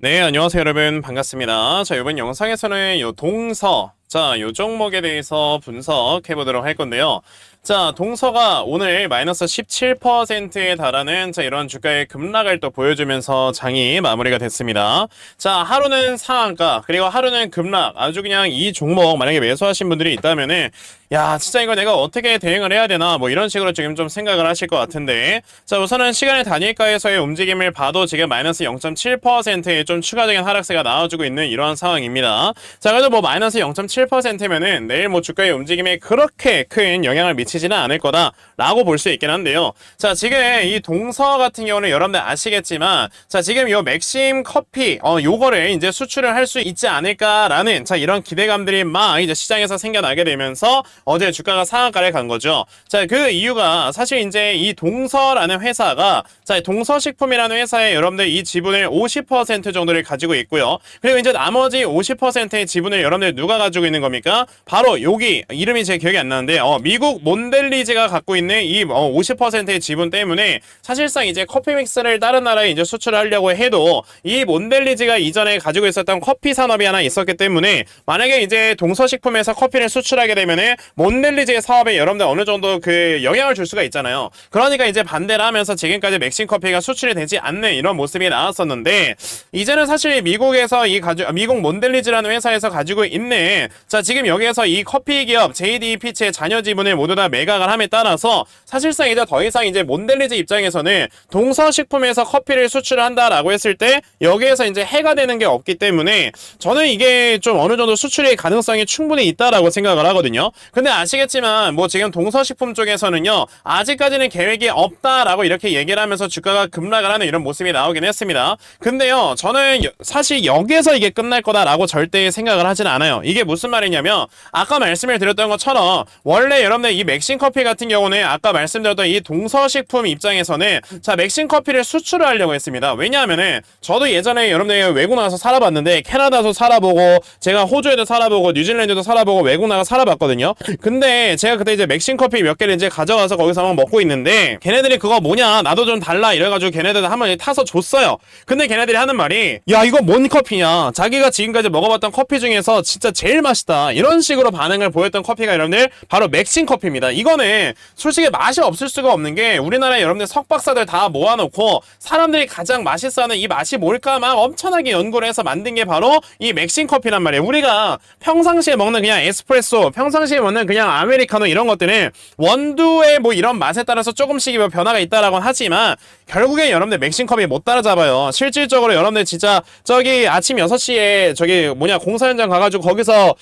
네, 안녕하세요, 여러분. 반갑습니다. 자, 이번 영상에서는 요 동서, 요 종목에 대해서 분석해 보도록 할 건데요. 자, 동서가 오늘 마이너스 17%에 달하는 이런 주가의 급락을 또 보여주면서 장이 마무리가 됐습니다. 자, 하루는 상한가, 그리고 하루는 급락. 아주 그냥 이 종목 만약에 매수하신 분들이 있다면은 야, 진짜 이거 내가 어떻게 대응을 해야 되나 뭐 이런 식으로 지금 좀 생각을 하실 것 같은데, 자, 우선은 시간의 단일가에서의 움직임을 봐도 지금 마이너스 0.7%의 좀 추가적인 하락세가 나와주고 있는 이러한 상황입니다. 자, 그래도 뭐 마이너스 0.7%면은 내일 뭐 주가의 움직임에 그렇게 큰 영향을 미치지는 않을 거다라고 볼 수 있긴 한데요. 자, 지금 이 동서 같은 경우는 여러분들 아시겠지만, 자, 지금 요 맥심 커피 요거를 이제 수출을 할 수 있지 않을까라는 이런 기대감들이 막 이제 시장에서 생겨나게 되면서 어제 주가가 상한가를 간 거죠. 자, 그 이유가 사실 이제 이 동서라는 회사가, 자, 동서식품이라는 회사에 여러분들 이 지분을 50% 정도를 가지고 있고요. 그리고 이제 나머지 50%의 지분을 여러분들 누가 가지고 있는 겁니까? 바로 여기 이름이 제 기억이 안 나는데 미국 몬델리즈가 갖고 있는 이 50%의 지분 때문에 사실상 이제 커피 믹스를 다른 나라에 이제 수출하려고 해도 이 몬델리즈가 이전에 가지고 있었던 커피 산업이 하나 있었기 때문에 만약에 이제 동서식품에서 커피를 수출하게 되면은 몬델리즈의 사업에 여러분들 어느 정도 그 영향을 줄 수가 있잖아요. 그러니까 이제 반대를 하면서 지금까지 맥심 커피가 수출이 되지 않는 이런 모습이 나왔었는데, 이제는 사실 미국에서 미국 몬델리즈라는 회사에서 가지고 있는, 자, 지금 여기에서 이 커피 기업 JDE 피치의 자녀 지분을 모두 다 매각을 함에 따라서 사실상 이제 더 이상 이제 몬델리즈 입장에서는 동서식품에서 커피를 수출을 한다라고 했을 때 여기에서 이제 해가 되는 게 없기 때문에 저는 이게 좀 어느 정도 수출의 가능성이 충분히 있다라고 생각을 하거든요. 근데 아시겠지만 뭐 지금 동서식품 쪽에서는요, 아직까지는 계획이 없다라고 이렇게 얘기를 하면서 주가가 급락을 하는 이런 모습이 나오긴 했습니다. 근데요, 저는 사실 여기에서 이게 끝날 거다라고 절대 생각을 하진 않아요. 이게 무슨 말이냐면 아까 말씀을 드렸던 것처럼 원래 여러분들 이 맥심 커피 같은 경우는 아까 말씀드렸던 이 동서식품 입장에서는 자, 맥심 커피를 수출을 하려고 했습니다. 왜냐하면은 저도 예전에 여러분들 외국 나가서 살아봤는데, 캐나다도 살아보고 제가 호주에도 살아보고 뉴질랜드도 살아보고 외국 나가 살아봤거든요. 근데 제가 그때 이제 맥심 커피 몇 개를 이제 가져가서 거기서 막 먹고 있는데, 걔네들이 그거 뭐냐, 나도 좀 달라 이래가지고 걔네들 한번 타서 줬어요. 근데 걔네들이 하는 말이, 야, 이거 뭔 커피냐, 자기가 지금까지 먹어봤던 커피 중에서 진짜 제일 맛있다, 이런 식으로 반응을 보였던 커피가 여러분들 바로 맥심 커피입니다. 이거는 솔직히 맛이 없을 수가 없는 게, 우리나라에 여러분들 석박사들 다 모아놓고 사람들이 가장 맛있어하는 이 맛이 뭘까 막 엄청나게 연구를 해서 만든 게 바로 이 맥심 커피란 말이에요. 우리가 평상시에 먹는 그냥 에스프레소, 평상시에 먹는 그냥 아메리카노 이런 것들은 원두의 뭐 이런 맛에 따라서 조금씩 뭐 변화가 있다라고는 하지만 결국엔 여러분들 맥심컵이 못 따라잡아요. 실질적으로 여러분들 진짜 저기 아침 6시에 저기 공사 현장 가가지고 거기서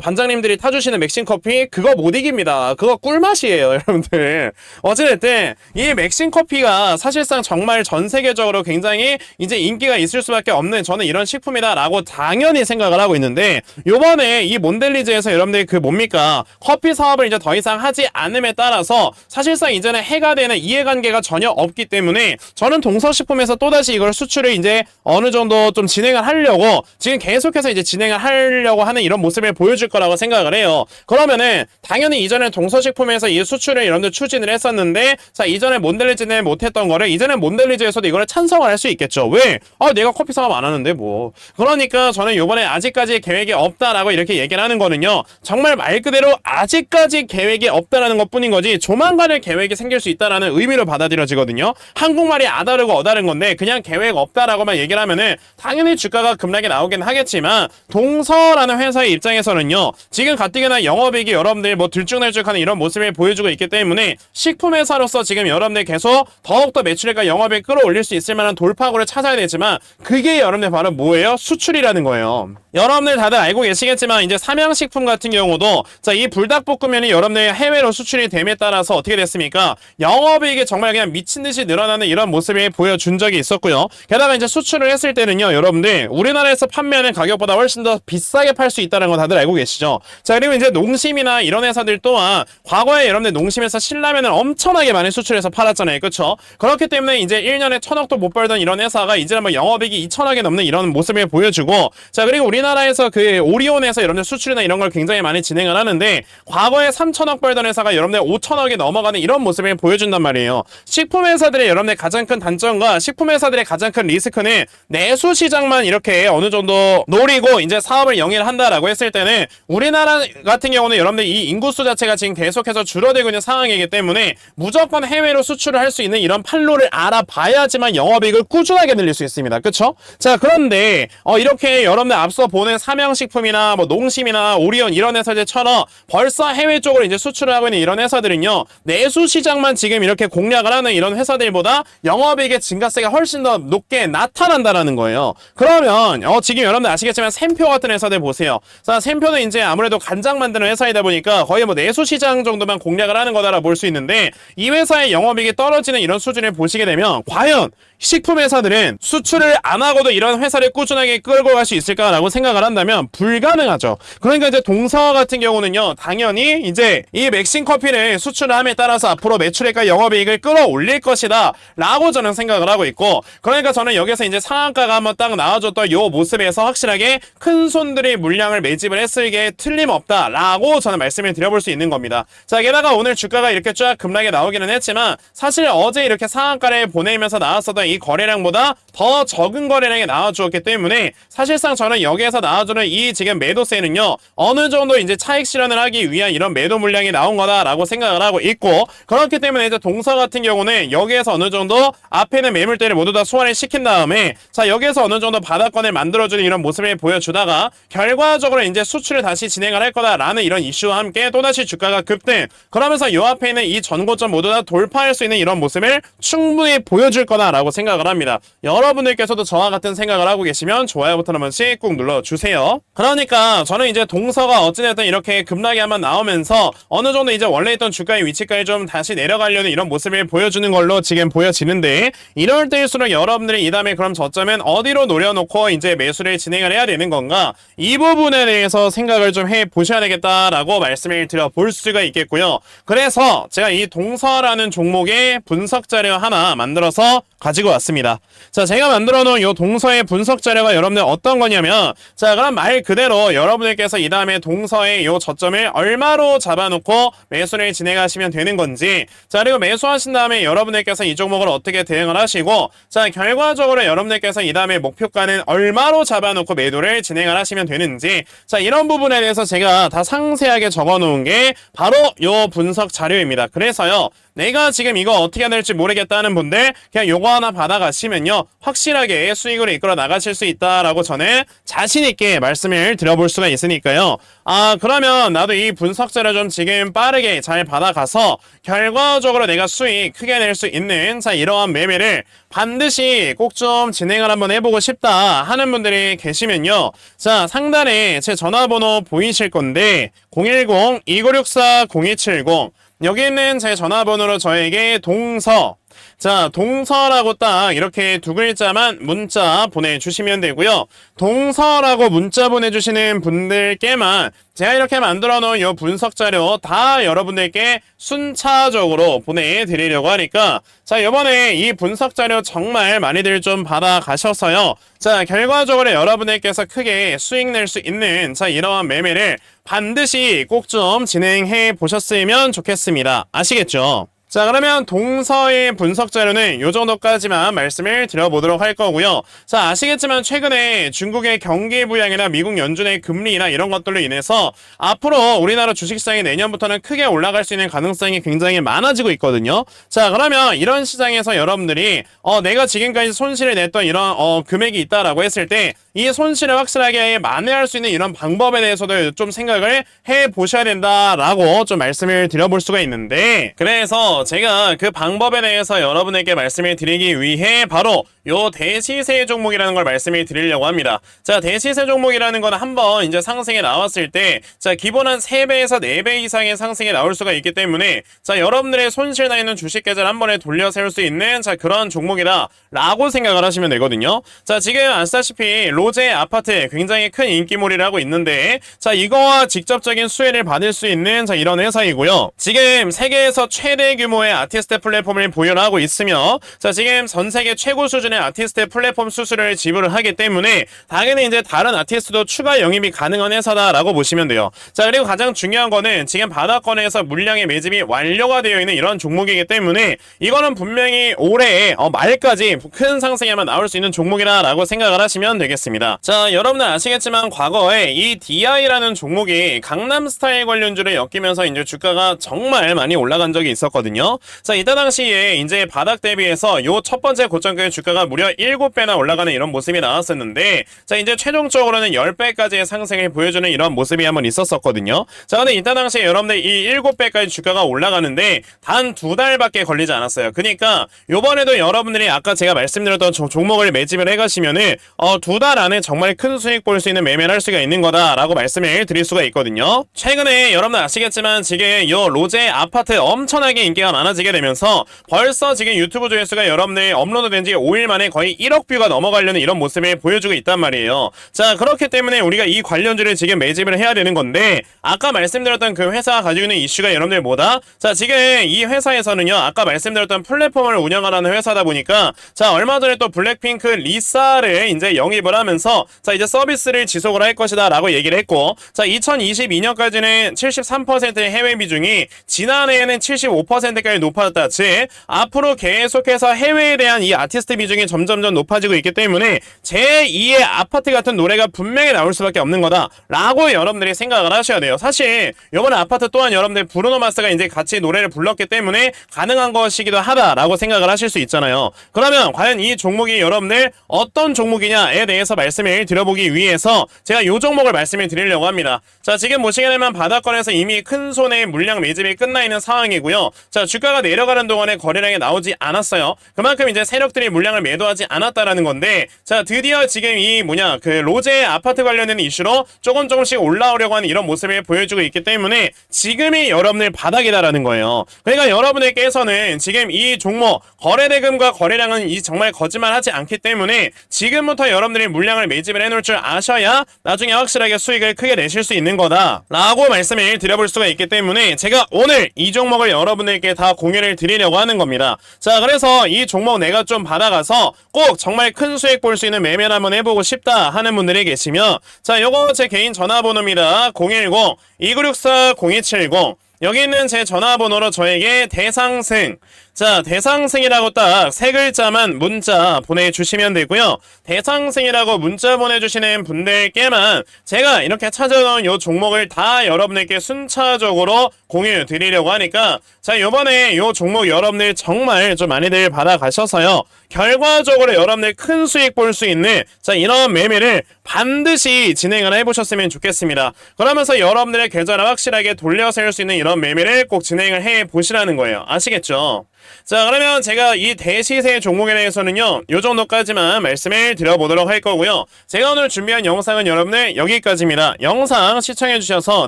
반장님들이 타주시는 맥심커피 그거 못 이깁니다. 그거 꿀맛이에요, 여러분들. 어찌됐든 이 맥심커피가 사실상 정말 전 세계적으로 굉장히 이제 인기가 있을 수밖에 없는, 저는 이런 식품이다라고 당연히 생각을 하고 있는데, 요번에 이 몬델리즈에서 여러분들 그 뭡니까, 커피 사업을 이제 더 이상 하지 않음에 따라서 사실상 이제는 해가 되는 이해관계가 전혀 없기 때문에 저는 동서식품에서 또다시 이걸 수출을 이제 어느 정도 좀 진행을 하려고 지금 계속해서 이제 진행을 하려고 하는 이런 모습을 보여줄 거라고 생각을 해요. 그러면은 당연히 이전에 동서식품에서 이 수출을 여러분들 추진을 했었는데, 자, 이전에 몬델리즈는 못했던 거를 이제는 몬델리즈에서도 이걸 찬성을 할 수 있겠죠. 왜? 내가 커피 사업 안 하는데 뭐. 그러니까 저는 요번에 아직까지 계획이 없다라고 이렇게 얘기를 하는 거는요, 정말 말 그대로 아직까지 계획이 없다라는 것 뿐인 거지 조만간에 계획이 생길 수 있다라는 의미로 받아들여지거든요. 한국말이 아다르고 어다른 건데 그냥 계획 없다라고만 얘기를 하면은 당연히 주가가 급락이 나오긴 하겠지만, 동서라는 회사의 입장에서는요, 지금 가뜩이나 영업이익이 여러분들 뭐 들쭉날쭉하는 이런 모습을 보여주고 있기 때문에 식품회사로서 지금 여러분들 계속 더욱더 매출액과 영업이익 끌어올릴 수 있을 만한 돌파구를 찾아야 되지만, 그게 여러분들 바로 뭐예요? 수출이라는 거예요. 여러분들 다들 알고 계시겠지만 이제 삼양식품 같은 경우도, 자, 이 불닭볶음면이 여러분들 해외로 수출이 됨에 따라서 어떻게 됐습니까? 영업이익이 정말 그냥 미친듯이 늘어나는 이런 모습을 보여준 적이 있었고요. 게다가 이제 수출을 했을 때는요, 여러분들 우리나라에서 판매하는 가격보다 훨씬 더 비싸게 팔 수 있다는 거 다들 알고 계시죠? 자, 그리고 이제 농심이나 이런 회사들 또한 과거에 여러분들 농심에서 신라면을 엄청나게 많이 수출해서 팔았잖아요, 그쵸? 그렇기 때문에 이제 1년에 1,000억도 못 벌던 이런 회사가 이제는 뭐 영업이익이 2,000억이 넘는 이런 모습을 보여주고, 자, 그리고 우리나라에서 그 오리온에서 여러분들 수출이나 이런 걸 굉장히 많이 진행을 하는데, 과거에 3,000억 벌던 회사가 여러분들 5,000억이 넘어가는 이런 모습을 보여준단 말이에요. 식품 회사들이 회사들의 여러분의 가장 큰 단점과 식품 회사들의 가장 큰 리스크는 내수 시장만 이렇게 어느 정도 노리고 이제 사업을 영위한다라고 했을 때는 우리나라 같은 경우는 여러분들 이 인구수 자체가 지금 계속해서 줄어들고 있는 상황이기 때문에 무조건 해외로 수출을 할 수 있는 이런 판로를 알아봐야지만 영업이익을 꾸준하게 늘릴 수 있습니다. 그쵸? 자, 그런데 이렇게 여러분들 앞서 보는 삼양식품이나 뭐 농심이나 오리온 이런 회사들처럼 벌써 해외 쪽으로 이제 수출을 하고 있는 이런 회사들은요, 내수 시장만 지금 이렇게 공략을 하는 이런 회사들보다 영업이익의 증가세가 훨씬 더 높게 나타난다라는 거예요. 그러면 지금 여러분들 아시겠지만 샘표 같은 회사들 보세요. 자, 샘표는 이제 아무래도 간장 만드는 회사이다 보니까 거의 뭐 내수 시장 정도만 공략을 하는 거다라 볼 수 있는데, 이 회사의 영업이익이 떨어지는 이런 수준을 보시게 되면 과연 식품 회사들은 수출을 안 하고도 이런 회사를 꾸준하게 끌고 갈 수 있을까라고 생각을 한다면 불가능하죠. 그러니까 이제 동서 같은 경우는요, 당연히 이제 이 맥심 커피를 수출함에 따라서 앞으로 매출액과 영업이익을 끌어올릴 것이다 라고 저는 생각을 하고 있고, 그러니까 저는 여기서 이제 상한가가 한번 딱 나와줬던 요 모습에서 확실하게 큰 손들이 물량을 매집을 했을 게 틀림없다 라고 저는 말씀을 드려볼 수 있는 겁니다. 자, 게다가 오늘 주가가 이렇게 쫙 급락에 나오기는 했지만 사실 어제 이렇게 상한가를 보내면서 나왔었던 이 거래량보다 더 적은 거래량이 나와주었기 때문에 사실상 저는 여기에서 나와주는 이 지금 매도세는요, 어느 정도 이제 차익 실현을 하기 위한 이런 매도 물량이 나온 거다라고 생각을 하고 있고, 그렇기 때문에 이제 동서 같은 경우는 여기에서 어느 정도 앞에는 매물대를 모두 다 소화를 시킨 다음에 자, 여기에서 어느 정도 바닥권을 만들어주는 이런 모습을 보여주다가 결과적으로 이제 수출을 다시 진행을 할 거다라는 이런 이슈와 함께 또다시 주가가 급등, 그러면서 요 앞에 있는 이 전고점 모두 다 돌파할 수 있는 이런 모습을 충분히 보여줄 거다라고 생각을 합니다. 여러분들께서도 저와 같은 생각을 하고 계시면 좋아요 버튼 한 번씩 꾹 눌러주세요. 그러니까 저는 이제 동서가 어찌됐든 이렇게 급락이 한번 나오면서 어느 정도 이제 원래 있던 주가의 위치까지 좀 다시 내려가려는 이런 모습을 보여주는 걸로 지금 보여지는데, 이럴 때일수록 여러분들이 이 다음에 그럼 저점은 어디로 노려놓고 이제 매수를 진행을 해야 되는 건가, 이 부분에 대해서 생각을 좀 해보셔야 되겠다라고 말씀을 드려볼 수가 있겠고요. 그래서 제가 이 동서라는 종목의 분석 자료 하나 만들어서 가지고 왔습니다. 자, 제가 만들어 놓은 요 동서의 분석 자료가 여러분들 어떤 거냐면, 자, 그럼 말 그대로 여러분들께서 이 다음에 동서의 요 저점을 얼마로 잡아놓고 매수를 진행하시면 되는 건지, 자, 그리고 매수하신 다음에 여러분들께서 이 종목을 어떻게 대응을 하시고, 자, 결과적으로 여러분들께서 이 다음에 목표가는 얼마로 잡아놓고 매도를 진행을 하시면 되는지, 자, 이런 부분에 대해서 제가 다 상세하게 적어 놓은 게 바로 요 분석 자료입니다. 그래서요, 내가 지금 이거 어떻게 해야 될지 모르겠다는 분들 그냥 요거 하나 받아가시면요, 확실하게 수익으로 이끌어 나가실 수 있다라고 저는 자신있게 말씀을 드려볼 수가 있으니까요. 아, 그러면 나도 이 분석 자료 좀 지금 빠르게 잘 받아가서 결과적으로 내가 수익 크게 낼 수 있는 자, 이러한 매매를 반드시 꼭 좀 진행을 한번 해보고 싶다 하는 분들이 계시면요, 자, 상단에 제 전화번호 보이실 건데 010-2964-0270, 여기 있는 제 전화번호로 저에게 동서, 자, 동서라고 딱 이렇게 두 글자만 문자 보내주시면 되고요. 동서라고 문자 보내주시는 분들께만 제가 이렇게 만들어 놓은 이 분석 자료 다 여러분들께 순차적으로 보내드리려고 하니까, 자, 이번에 이 분석 자료 정말 많이들 좀 받아가셔서요, 자, 결과적으로 여러분들께서 크게 수익 낼 수 있는 자, 이러한 매매를 반드시 꼭 좀 진행해 보셨으면 좋겠습니다. 아시겠죠? 자, 그러면 동서의 분석 자료는 요 정도까지만 말씀을 드려보도록 할 거고요. 자, 아시겠지만 최근에 중국의 경기 부양이나 미국 연준의 금리나 이런 것들로 인해서 앞으로 우리나라 주식시장이 내년부터는 크게 올라갈 수 있는 가능성이 굉장히 많아지고 있거든요. 자, 그러면 이런 시장에서 여러분들이 내가 지금까지 손실을 냈던 이런 금액이 있다라고 했을 때 이 손실을 확실하게 만회할 수 있는 이런 방법에 대해서도 좀 생각을 해보셔야 된다라고 좀 말씀을 드려볼 수가 있는데, 그래서 제가 그 방법에 대해서 여러분에게 말씀을 드리기 위해 바로 요 대시세 종목이라는 걸 말씀을 드리려고 합니다. 자, 대시세 종목이라는 건 한번 이제 상승에 나왔을 때, 자, 기본 한 3배에서 4배 이상의 상승이 나올 수가 있기 때문에, 자, 여러분들의 손실 나 있는 주식 계좌를 한 번에 돌려 세울 수 있는 자, 그런 종목이다 라고 생각을 하시면 되거든요. 자, 지금 아시다시피 로제 아파트 굉장히 큰 인기몰이를 하고 있는데, 자, 이거와 직접적인 수혜를 받을 수 있는 자, 이런 회사이고요. 지금 세계에서 최대 규모 규모의 아티스트 플랫폼을 보유를 하고 있으며, 자, 지금 전 세계 최고 수준의 아티스트 플랫폼 수수료를 지불을 하기 때문에 당연히 이제 다른 아티스트도 추가 영입이 가능한 회사다라고 보시면 돼요. 자, 그리고 가장 중요한 거는 지금 바닥권에서 물량의 매집이 완료가 되어 있는 이런 종목이기 때문에 이거는 분명히 올해 말까지 큰 상승이 아마 나올 수 있는 종목이라고 생각을 하시면 되겠습니다. 자, 여러분들 아시겠지만 과거에 이 DI라는 종목이 강남스타일 관련주를 엮이면서 이제 주가가 정말 많이 올라간 적이 있었거든요. 자, 이때 당시에 이제 바닥 대비해서 요 첫 번째 고점까지 주가가 무려 7배나 올라가는 이런 모습이 나왔었는데, 자, 이제 최종적으로는 10배까지의 상승을 보여주는 이런 모습이 한번 있었었거든요. 자, 근데 이때 당시에 여러분들 이 7배까지 주가가 올라가는데 단 2달밖에 걸리지 않았어요. 그러니까 요번에도 여러분들이 아까 제가 말씀드렸던 종목을 매집을 해가시면은 2달 안에 정말 큰 수익 볼 수 있는 매매를 할 수가 있는 거다라고 말씀을 드릴 수가 있거든요. 최근에 여러분들 아시겠지만 지금 요 로제 아파트 엄청나게 인기가 많아지게 되면서 벌써 지금 유튜브 조회수가 여러분들 업로드된 지 5일 만에 거의 1억 뷰가 넘어가려는 이런 모습을 보여주고 있단 말이에요. 자, 그렇기 때문에 우리가 이 관련주를 지금 매집을 해야 되는 건데, 아까 말씀드렸던 그 회사가 가지고 있는 이슈가 여러분들 뭐다? 자, 지금 이 회사에서는요, 아까 말씀드렸던 플랫폼을 운영하는 회사다 보니까, 자, 얼마 전에 또 블랙핑크 리사를 이제 영입을 하면서, 자, 이제 서비스를 지속을 할 것이다 라고 얘기를 했고, 자, 2022년까지는 73%의 해외 비중이 지난해에는 75%까지 높아졌다. 즉, 앞으로 계속해서 해외에 대한 이 아티스트 비중이 점점점 높아지고 있기 때문에 제2의 아파트 같은 노래가 분명히 나올 수밖에 없는 거다 라고 여러분들이 생각을 하셔야 돼요. 사실 이번에 아파트 또한 여러분들 브루노 마스가 이제 같이 노래를 불렀기 때문에 가능한 것이기도 하다라고 생각을 하실 수 있잖아요. 그러면 과연 이 종목이 여러분들 어떤 종목이냐에 대해서 말씀을 드려보기 위해서 제가 이 종목을 말씀을 드리려고 합니다. 자, 지금 보시게 되면 바닥권에서 이미 큰 손해의 물량 매집이 끝나 있는 상황이고요. 자, 주가가 내려가는 동안에 거래량이 나오지 않았어요. 그만큼 이제 세력들이 물량을 매도하지 않았다라는 건데, 자, 드디어 지금 이 그 로제 아파트 관련된 이슈로 조금씩 올라오려고 하는 이런 모습을 보여주고 있기 때문에 지금이 여러분들 바닥이다라는 거예요. 그러니까 여러분들께서는 지금 이 종목 거래대금과 거래량은 정말 거짓말하지 않기 때문에 지금부터 여러분들이 물량을 매집을 해놓을 줄 아셔야 나중에 확실하게 수익을 크게 내실 수 있는 거다 라고 말씀을 드려볼 수가 있기 때문에 제가 오늘 이 종목을 여러분들께 다 공유를 드리려고 하는 겁니다. 자, 그래서 이 종목 내가 좀 받아가서 꼭 정말 큰 수익 볼 수 있는 매매를 한번 해보고 싶다 하는 분들이 계시면, 자, 요거 제 개인 전화번호입니다. 010-2964-0270. 여기 있는 제 전화번호로 저에게 대상승, 자, 대상승이라고 딱 세 글자만 문자 보내주시면 되고요. 대상승이라고 문자 보내주시는 분들께만 제가 이렇게 찾아놓은 요 종목을 다 여러분들께 순차적으로 공유 드리려고 하니까, 자, 요번에 요 종목 여러분들 정말 좀 많이들 받아가셔서요, 결과적으로 여러분들 큰 수익 볼 수 있는, 자, 이런 매매를 반드시 진행을 해보셨으면 좋겠습니다. 그러면서 여러분들의 계좌를 확실하게 돌려 세울 수 있는 이런 매매를 꼭 진행을 해보시라는 거예요. 아시겠죠? 자, 그러면 제가 이 대시세 종목에 대해서는요, 요 정도까지만 말씀을 드려보도록 할 거고요. 제가 오늘 준비한 영상은 여러분들 여기까지입니다. 영상 시청해주셔서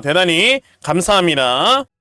대단히 감사합니다.